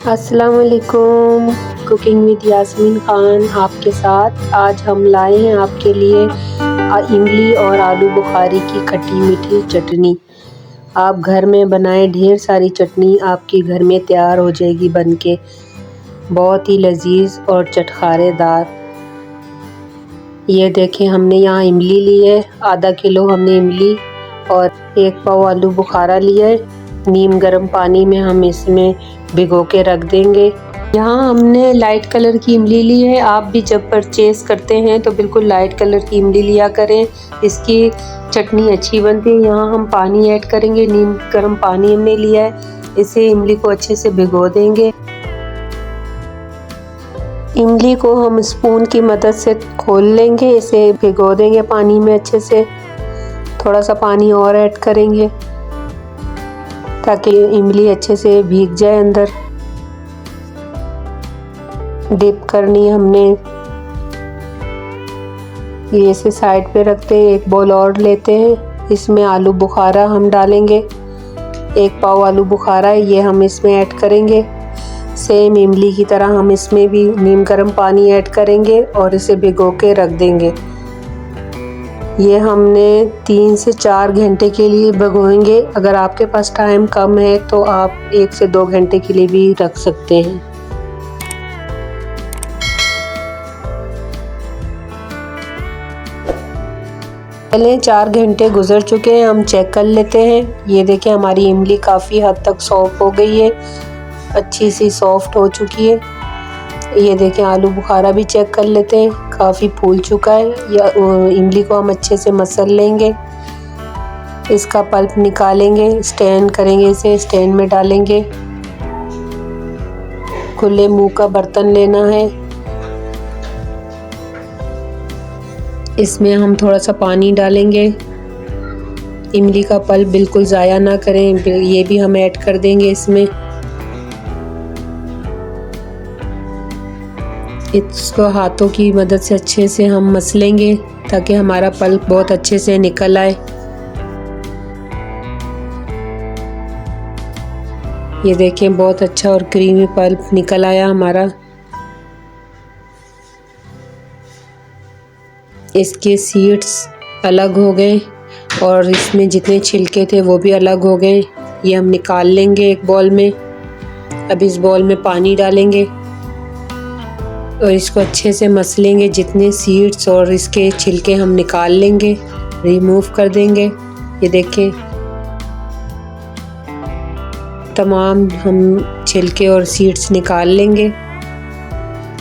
अस्सलाम वालेकुम। Cooking with Yasmin Khan आपके साथ। आज हम लाए हैं आपके लिए इमली और आलू बुखारी की खट्टी मीठी चटनी। आप घर में बनाएं, ढेर सारी चटनी आपके घर में तैयार हो जाएगी बनके। बहुत ही लजीज और चटखारेदार। ये देखें, हमने यहाँ इमली ली है, आधा किलो हमने इमली और 1 पाव आलू बुखारा लिया है। नीम गर्म पानी में हम इसमें भिगो के रख देंगे। यहाँ हमने लाइट कलर की इमली ली है। आप भी जब परचेज़ करते हैं तो बिल्कुल लाइट कलर की इमली लिया करें, इसकी चटनी अच्छी बनती है। यहाँ हम पानी ऐड करेंगे, नीम गर्म पानी हमने लिया है। इसे इमली को अच्छे से भिगो देंगे। इमली को हम स्पून की मदद से खोल लेंगे, इसे भिगो देंगे पानी में अच्छे से। थोड़ा सा पानी और ऐड करेंगे ताकि इमली अच्छे से भीग जाए अंदर। डिप करनी हमने, ये इसे साइड पे रखते हैं। एक बाउल और लेते हैं, इसमें आलू बुखारा हम डालेंगे। 1 पाव आलू बुखारा है, ये हम इसमें ऐड करेंगे। सेम इमली की तरह हम इसमें भी नीम गर्म पानी ऐड करेंगे और इसे भिगो के रख देंगे। ये हमने 3 से 4 घंटे के लिए भिगोएंगे। अगर आपके पास टाइम कम है तो आप 1 से 2 घंटे के लिए भी रख सकते हैं। पहले 4 घंटे गुजर चुके हैं, हम चेक कर लेते हैं। ये देखें, हमारी इमली काफ़ी हद तक सॉफ्ट हो गई है, अच्छी सी सॉफ्ट हो चुकी है। ये देखें, आलू बुखारा भी चेक कर लेते हैं, काफ़ी फूल चुका है। या इमली को हम अच्छे से मसल लेंगे, इसका पल्प निकालेंगे, स्टैंड करेंगे, इसे स्टैंड में डालेंगे। खुले मुंह का बर्तन लेना है, इसमें हम थोड़ा सा पानी डालेंगे। इमली का पल्प बिल्कुल ज़ाया ना करें, ये भी हम ऐड कर देंगे इसमें। इसको हाथों की मदद से अच्छे से हम मसलेंगे ताकि हमारा पल्प बहुत अच्छे से निकल आए। ये देखें, बहुत अच्छा और क्रीमी पल्प निकल आया हमारा। इसके सीड्स अलग हो गए और इसमें जितने छिलके थे वो भी अलग हो गए। ये हम निकाल लेंगे एक बॉल में। अब इस बॉल में पानी डालेंगे और इसको अच्छे से मसलेंगे। जितने सीड्स और इसके छिलके हम निकाल लेंगे, रिमूव कर देंगे। ये देखें, तमाम हम छिलके और सीड्स निकाल लेंगे।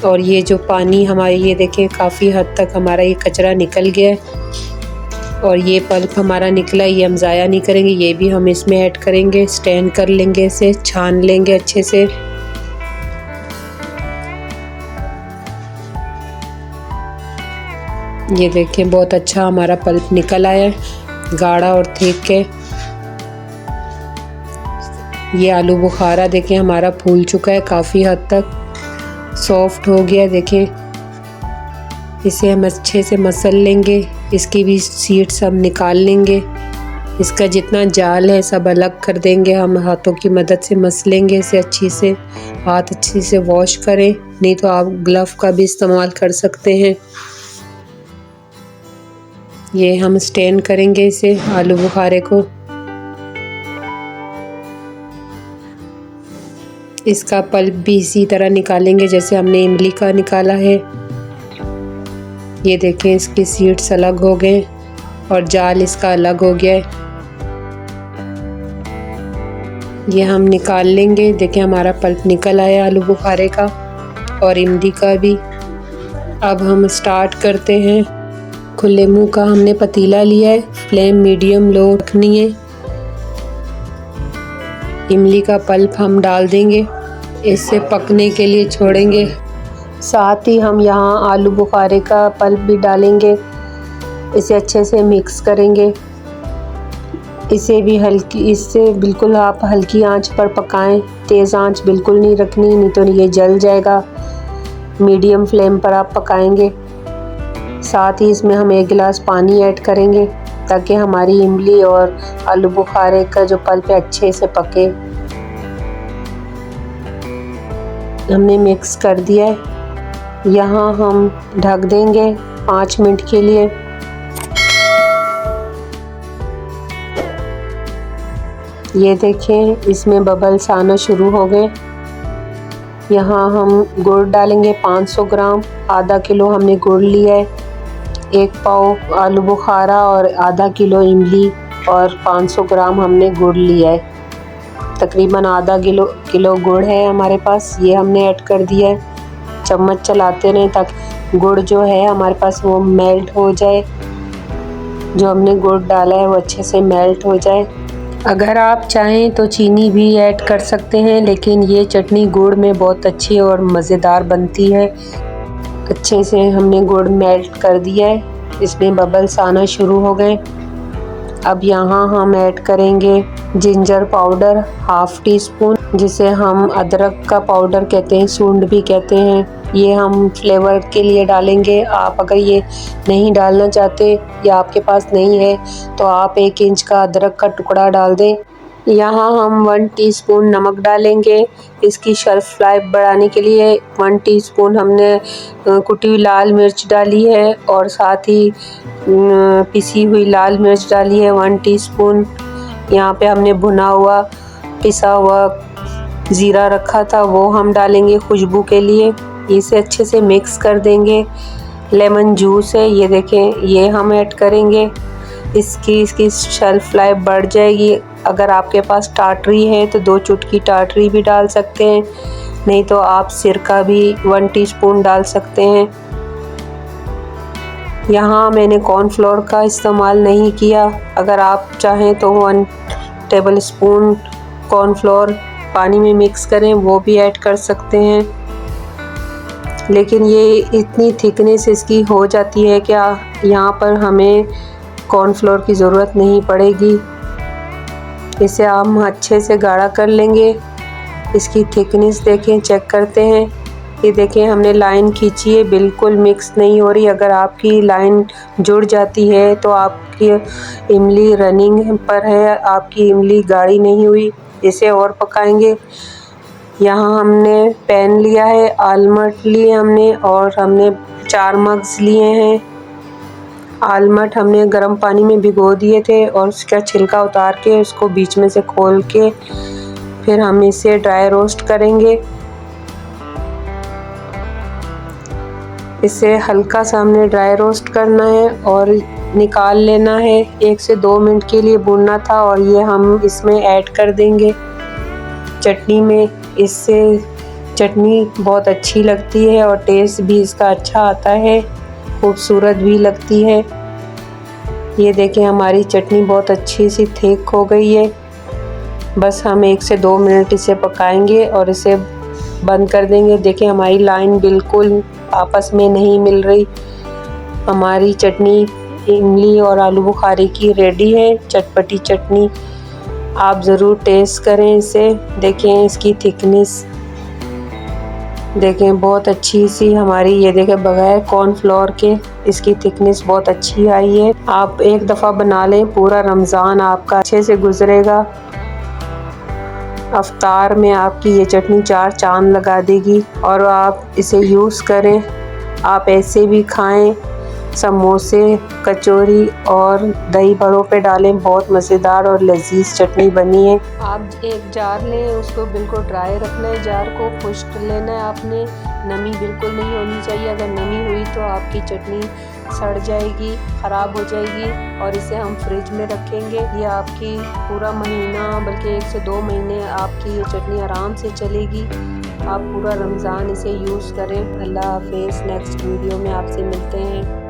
और ये जो पानी हमारी, ये देखें, काफ़ी हद तक हमारा ये कचरा निकल गया है। और ये पल्प हमारा निकला, ये हम ज़ाया नहीं करेंगे, ये भी हम इसमें ऐड करेंगे। स्टैंड कर लेंगे, इसे छान लेंगे अच्छे से। ये देखें, बहुत अच्छा हमारा पल्प निकल आया है, गाढ़ा और थिक है। ये आलू बुखारा देखें हमारा फूल चुका है, काफ़ी हद तक सॉफ्ट हो गया। देखें, इसे हम अच्छे से मसल लेंगे, इसकी भी सीड्स हम निकाल लेंगे। इसका जितना जाल है सब अलग कर देंगे। हम हाथों की मदद से मसलेंगे इसे अच्छी से। हाथ अच्छे से वॉश करें, नहीं तो आप ग्लव का भी इस्तेमाल कर सकते हैं। ये हम स्टैंड करेंगे इसे, आलू बुखारे को। इसका पल्प भी इसी तरह निकालेंगे जैसे हमने इमली का निकाला है। ये देखें, इसके सीड्स अलग हो गए और जाल इसका अलग हो गया है। ये हम निकाल लेंगे। देखें, हमारा पल्प निकल आया आलू बुखारे का और इमली का भी। अब हम स्टार्ट करते हैं। खुले मुंह का हमने पतीला लिया है, फ्लेम मीडियम लो रखनी है। इमली का पल्प हम डाल देंगे, इसे पकने के लिए छोड़ेंगे। साथ ही हम यहाँ आलू बुखारे का पल्प भी डालेंगे, इसे अच्छे से मिक्स करेंगे। इसे भी इससे बिल्कुल आप हल्की आंच पर पकाएं, तेज़ आंच बिल्कुल नहीं रखनी, नहीं तो ये जल जाएगा। मीडियम फ्लेम पर आप पकाएंगे। साथ ही इसमें हम 1 गिलास पानी ऐड करेंगे ताकि हमारी इमली और आलू बुखारे का जो पल्प है अच्छे से पके। हमने मिक्स कर दिया है। यहाँ हम ढक देंगे 5 मिनट के लिए। ये देखें, इसमें बबल्स आना शुरू हो गए। यहाँ हम गुड़ डालेंगे 500 ग्राम। आधा किलो हमने गुड़ लिया है, 1 पाव आलू बुखारा और आधा किलो इमली और 500 ग्राम हमने गुड़ लिया है। तकरीबन आधा किलो गुड़ है हमारे पास, ये हमने ऐड कर दिया है। चम्मच चलाते रहें ताकि गुड़ जो है हमारे पास वो मेल्ट हो जाए। जो हमने गुड़ डाला है वो अच्छे से मेल्ट हो जाए। अगर आप चाहें तो चीनी भी ऐड कर सकते हैं, लेकिन ये चटनी गुड़ में बहुत अच्छी और मज़ेदार बनती है। अच्छे से हमने गुड़ मेल्ट कर दिया है, इसमें बबल्स आना शुरू हो गए। अब यहाँ हम ऐड करेंगे जिंजर पाउडर 1/2 टीस्पून, जिसे हम अदरक का पाउडर कहते हैं, सूंड भी कहते हैं। ये हम फ्लेवर के लिए डालेंगे। आप अगर ये नहीं डालना चाहते या आपके पास नहीं है तो आप 1 इंच का अदरक का टुकड़ा डाल दें। यहाँ हम 1 टीस्पून नमक डालेंगे। इसकी शेल्फ लाइफ बढ़ाने के लिए 1 टीस्पून हमने कुटी हुई लाल मिर्च डाली है और साथ ही पिसी हुई लाल मिर्च डाली है 1 टीस्पून। यहाँ पे हमने भुना हुआ पिसा हुआ ज़ीरा रखा था, वो हम डालेंगे खुशबू के लिए। इसे अच्छे से मिक्स कर देंगे। लेमन जूस है, ये देखें, ये हम ऐड करेंगे। इसकी शेल्फ लाइफ बढ़ जाएगी। अगर आपके पास टाटरी है तो 2 चुटकी टाटरी भी डाल सकते हैं, नहीं तो आप सिरका भी 1 टीस्पून डाल सकते हैं। यहाँ मैंने कॉर्नफ्लोर का इस्तेमाल नहीं किया। अगर आप चाहें तो 1 टेबल स्पून कॉर्नफ्लोर पानी में मिक्स करें, वो भी ऐड कर सकते हैं। लेकिन ये इतनी थिकनेस इसकी हो जाती है कि यहाँ पर हमें कॉर्नफ्लोर की ज़रूरत नहीं पड़ेगी। इसे हम अच्छे से गाढ़ा कर लेंगे। इसकी थिकनेस देखें, चेक करते हैं। ये देखें, हमने लाइन खींची है, बिल्कुल मिक्स नहीं हो रही। अगर आपकी लाइन जुड़ जाती है तो आपकी इमली रनिंग पर है, आपकी इमली गाढ़ी नहीं हुई। इसे और पकाएंगे। यहाँ हमने पैन लिया है, आलमंड लिए हमने, और हमने 4 मग्स लिए हैं। आलमंड हमने गर्म पानी में भिगो दिए थे और उसका छिलका उतार के उसको बीच में से खोल के फिर हम इसे ड्राई रोस्ट करेंगे। इसे हल्का सा हमने ड्राई रोस्ट करना है और निकाल लेना है। 1 से 2 मिनट के लिए भूनना था और ये हम इसमें ऐड कर देंगे चटनी में। इससे चटनी बहुत अच्छी लगती है और टेस्ट भी इसका अच्छा आता है, खूबसूरत भी लगती है। ये देखें, हमारी चटनी बहुत अच्छी सी थिक हो गई है। बस हम 1 से 2 मिनट इसे पकाएंगे और इसे बंद कर देंगे। देखें, हमारी लाइन बिल्कुल आपस में नहीं मिल रही। हमारी चटनी इमली और आलू बुखारे की रेडी है, चटपटी चटनी। आप ज़रूर टेस्ट करें इसे। देखें इसकी थिकनेस, देखें बहुत अच्छी सी हमारी, ये देखें बगैर कॉर्नफ्लोर के इसकी थिकनेस बहुत अच्छी आई है। आप एक दफ़ा बना लें, पूरा रमज़ान आपका अच्छे से गुजरेगा। अफ्तार में आपकी ये चटनी 4 चांद लगा देगी और आप इसे यूज़ करें। आप ऐसे भी खाएं, समोसे, कचौरी और दही बड़ों पे डालें, बहुत मज़ेदार और लजीज चटनी बनी है। आप एक जार लें, उसको बिल्कुल ड्राई रखना है, जार को खुश्क लेना है आपने। नमी बिल्कुल नहीं होनी चाहिए। अगर नमी हुई तो आपकी चटनी सड़ जाएगी, ख़राब हो जाएगी और इसे हम फ्रिज में रखेंगे। ये आपकी पूरा महीना, बल्कि 1 से 2 महीने आपकी ये चटनी आराम से चलेगी। आप पूरा रमज़ान इसे यूज़ करें। अल्लाह हाफ़िज़। नेक्स्ट वीडियो में आपसे मिलते हैं।